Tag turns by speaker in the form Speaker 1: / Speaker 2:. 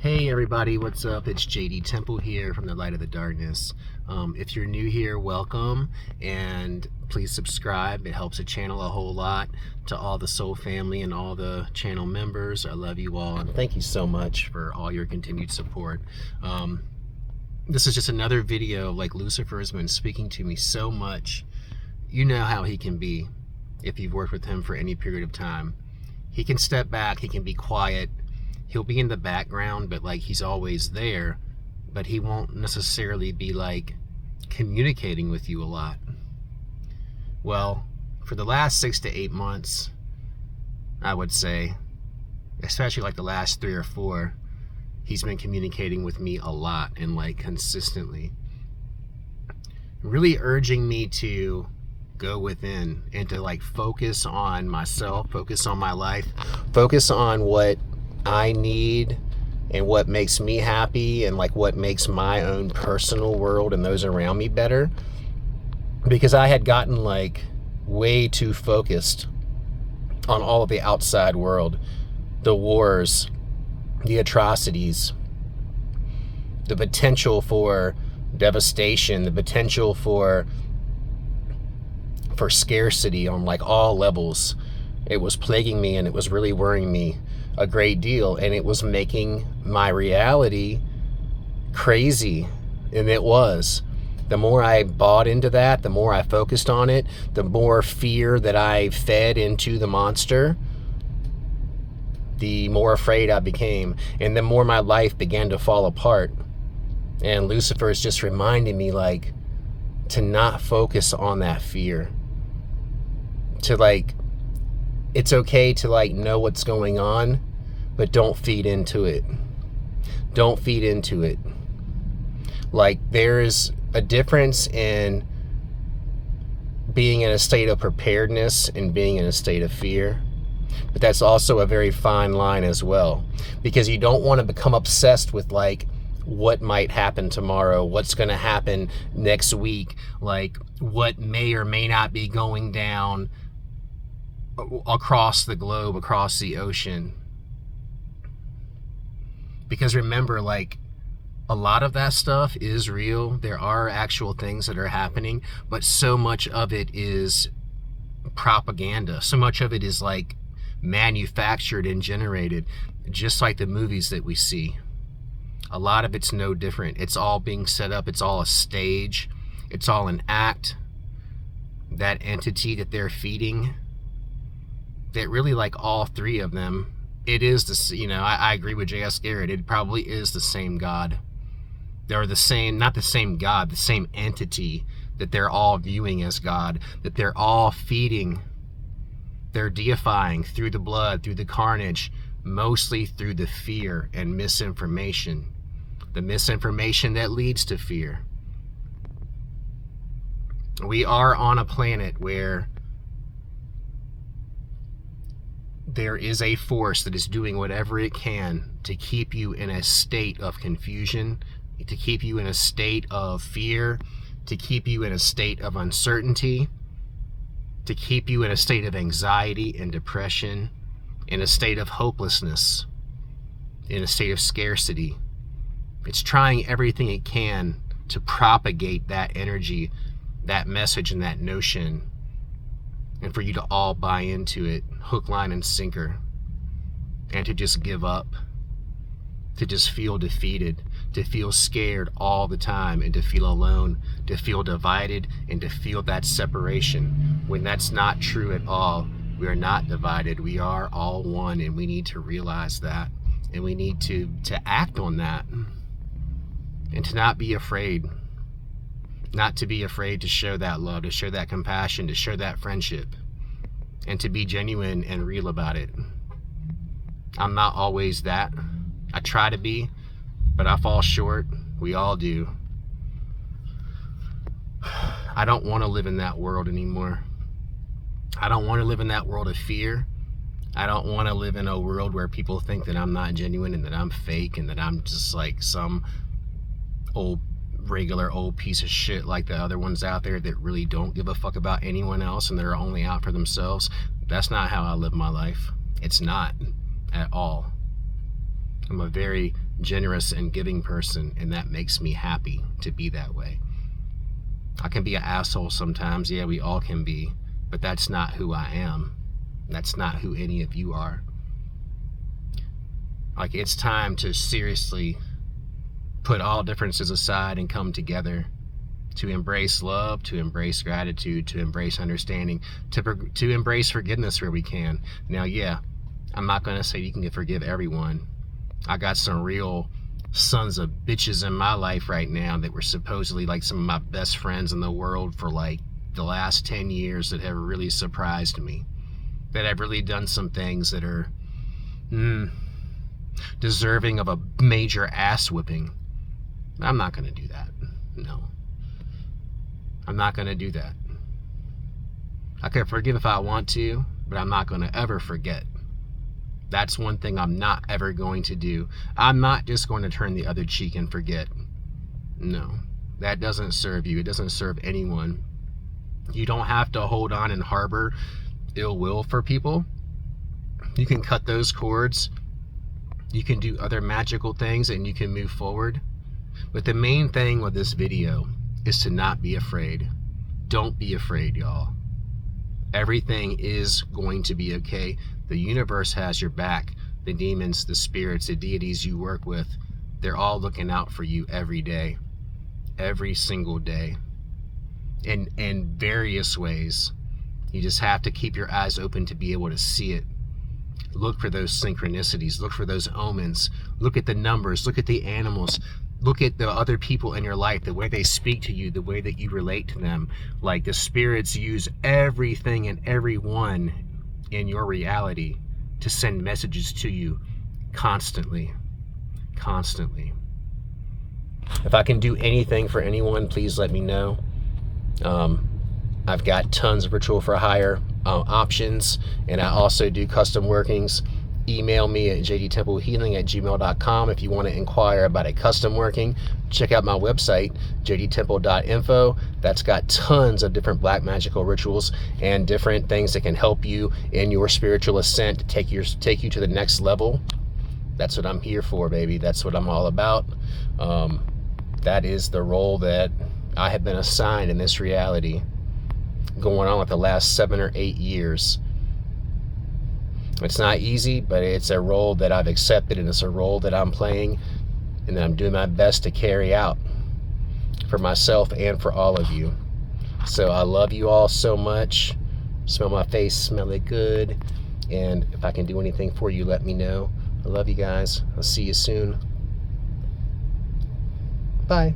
Speaker 1: Hey everybody, what's up? It's JD Temple here from the Light of the Darkness. If you're new here, welcome, and please subscribe. It helps the channel a whole lot. To all the Soul family and all the channel members, I love you all, and thank you so much for all your continued support. This is just another video. Like, Lucifer has been speaking to me so much. You know how he can be if you've worked with him for any period of time. He can step back, he can be quiet, he'll be in the background, but like he's always there, but he won't necessarily be like communicating with you a lot. Well, for the last 6 to 8 months, I would say, especially like the last 3 or 4, he's been communicating with me a lot and like consistently, really urging me to go within and to like focus on myself, focus on my life, focus on what I need and what makes me happy and like what makes my own personal world and those around me better. Because I had gotten like way too focused on all of the outside world, the wars, the atrocities, the potential for devastation, the potential for scarcity on like all levels. It was plaguing me and it was really worrying me a great deal, and it was making my reality crazy. And it was. The more I bought into that, the more I focused on it, the more fear that I fed into the monster, the more afraid I became, and the more my life began to fall apart. And Lucifer is just reminding me like to not focus on that fear, to like, it's okay to like know what's going on, but don't feed into it. Don't feed into it. Like, there's a difference in being in a state of preparedness and being in a state of fear. But that's also a very fine line as well, because you don't want to become obsessed with like what might happen tomorrow, what's going to happen next week, like what may or may not be going down across the globe, across the ocean. Because remember, like, a lot of that stuff is real. There are actual things that are happening, but so much of it is propaganda. So much of it is like manufactured and generated, just like the movies that we see. A lot of it's no different. It's all being set up. It's all a stage. It's all an act. That entity that they're feeding, that really, like, all three of them, it is the, you know, I agree with J.S. Garrett. It probably is the same God. They're the same, not the same God, the same entity that they're all viewing as God, that they're all feeding. They're deifying through the blood, through the carnage, mostly through the fear and misinformation. The misinformation that leads to fear. We are on a planet where there is a force that is doing whatever it can to keep you in a state of confusion, to keep you in a state of fear, to keep you in a state of uncertainty, to keep you in a state of anxiety and depression, in a state of hopelessness, in a state of scarcity. It's trying everything it can to propagate that energy, that message, and that notion, and for you to all buy into it, hook, line, and sinker, and to just give up, to just feel defeated, to feel scared all the time, and to feel alone, to feel divided, and to feel that separation, when that's not true at all. We are not divided. We are all one, and we need to realize that, and we need to act on that, and to not be afraid. Not to be afraid to show that love, to show that compassion, to show that friendship, and to be genuine and real about it. I'm not always that. I try to be, but I fall short. We all do. I don't want to live in that world anymore. I don't want to live in that world of fear. I don't want to live in a world where people think that I'm not genuine and that I'm fake and that I'm just like some regular old piece of shit like the other ones out there that really don't give a fuck about anyone else and they're only out for themselves. That's not how I live my life. It's not at all. I'm a very generous and giving person, and that makes me happy to be that way. I can be an asshole sometimes, yeah, we all can be, but that's not who I am. That's not who any of you are. Like, it's time to seriously put all differences aside and come together, to embrace love, to embrace gratitude, to embrace understanding, to embrace forgiveness where we can. Now, yeah, I'm not going to say you can forgive everyone. I got some real sons of bitches in my life right now that were supposedly like some of my best friends in the world for like the last 10 years that have really surprised me, that have really done some things that are deserving of a major ass whipping. I'm not going to do that. No, I'm not going to do that. I can forgive if I want to, but I'm not going to ever forget. That's one thing I'm not ever going to do. I'm not just going to turn the other cheek and forget. No, that doesn't serve you. It doesn't serve anyone. You don't have to hold on and harbor ill will for people. You can cut those cords. You can do other magical things and you can move forward. But the main thing with this video is to not be afraid. Don't be afraid, y'all. Everything is going to be okay. The universe has your back. The demons, the spirits, the deities you work with, they're all looking out for you every day, every single day, in various ways. You just have to keep your eyes open to be able to see it. Look for those synchronicities. Look for those omens. Look at the numbers. Look at the animals. Look at the other people in your life, the way they speak to you, the way that you relate to them. Like, the spirits use everything and everyone in your reality to send messages to you constantly. Constantly. If I can do anything for anyone, please let me know. I've got tons of ritual for hire options, and I also do custom workings. Email me at jdtemplehealing@gmail.com if you want to inquire about a custom working. Check out my website, jdtemple.info. That's got tons of different black magical rituals and different things that can help you in your spiritual ascent to take you to the next level. That's what I'm here for, baby. That's what I'm all about. That is the role that I have been assigned in this reality, going on with the last 7 or 8 years. It's not easy, but it's a role that I've accepted, and it's a role that I'm playing and that I'm doing my best to carry out for myself and for all of you. So I love you all so much. Smell my face, smell it good. And if I can do anything for you, let me know. I love you guys. I'll see you soon. Bye.